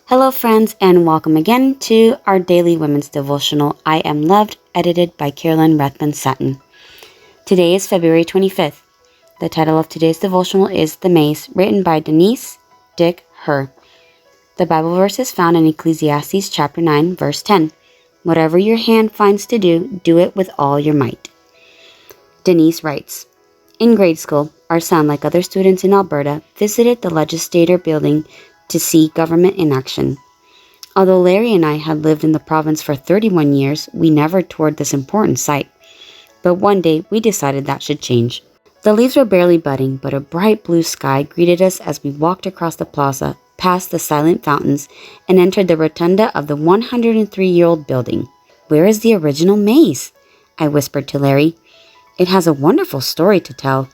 Hello, friends, and welcome again to our daily women's devotional, I Am Loved, edited by Carolyn Rathbun Sutton. Today is February 25th. The title of today's devotional is The Mace, written by Denise Dick Her. The Bible verse is found in Ecclesiastes chapter 9, verse 10. Whatever your hand finds to do, do it with all your might. Denise writes, in grade school, our son, like other students in Alberta, visited the legislature building to see government in action. Although Larry and I had lived in the province for 31 years, we never toured this important site. But one day, we decided that should change. The leaves were barely budding, but a bright blue sky greeted us as we walked across the plaza, past the silent fountains, and entered the rotunda of the 103-year-old building. "Where is the original Mace?" I whispered to Larry. "It has a wonderful story to tell."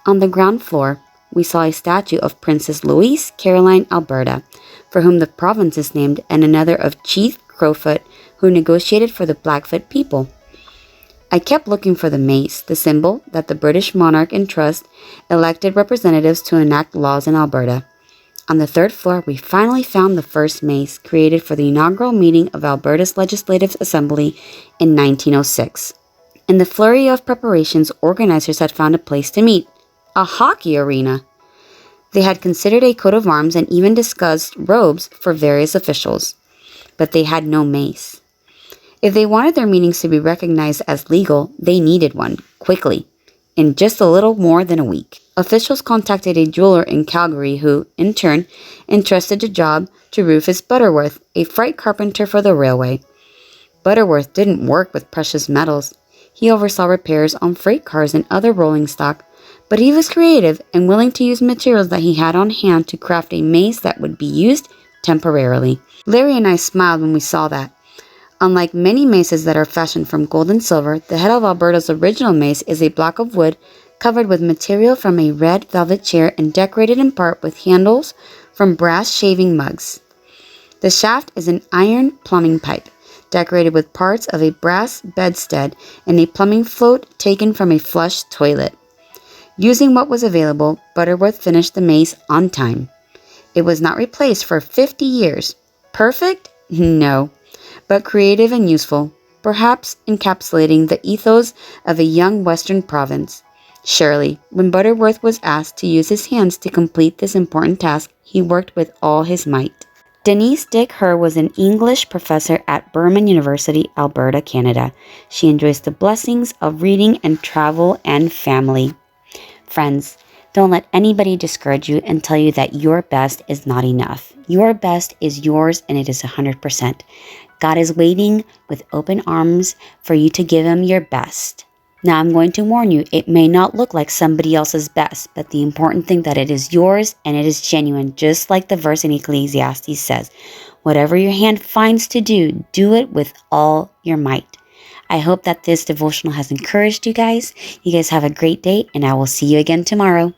On the ground floor, we saw a statue of Princess Louise Caroline Alberta, for whom the province is named, and another of Chief Crowfoot, who negotiated for the Blackfoot people. I kept looking for the mace, the symbol that the British monarch and trust elected representatives to enact laws in Alberta. On the third floor, we finally found the first mace, created for the inaugural meeting of Alberta's Legislative Assembly in 1906. In the flurry of preparations, organizers had found a place to meet. A hockey arena. They had considered a coat of arms and even discussed robes for various officials, but they had no mace. If they wanted their meetings to be recognized as legal, they needed one, quickly, in just a little more than a week. Officials contacted a jeweler in Calgary who, in turn, entrusted the job to Rufus Butterworth, a freight carpenter for the railway. Butterworth didn't work with precious metals. He oversaw repairs on freight cars and other rolling stock, but he was creative and willing to use materials that he had on hand to craft a mace that would be used temporarily. Larry and I smiled when we saw that. Unlike many maces that are fashioned from gold and silver, the head of Alberta's original mace is a block of wood covered with material from a red velvet chair and decorated in part with handles from brass shaving mugs. The shaft is an iron plumbing pipe, decorated with parts of a brass bedstead and a plumbing float taken from a flush toilet. Using what was available, Butterworth finished the mace on time. It was not replaced for 50 years. Perfect? No. But creative and useful, perhaps encapsulating the ethos of a young western province. Surely, when Butterworth was asked to use his hands to complete this important task, he worked with all his might. Denise Dick Her was an English professor at Burman University, Alberta, Canada. She enjoys the blessings of reading and travel and family. Friends, don't let anybody discourage you and tell you that your best is not enough. Your best is yours, and it is 100%. God is waiting with open arms for you to give him your best. Now, I'm going to warn you, it may not look like somebody else's best, but the important thing that it is yours and it is genuine, just like the verse in Ecclesiastes says. Whatever your hand finds to do, do it with all your might. I hope that this devotional has encouraged you guys. You guys have a great day, and I will see you again tomorrow.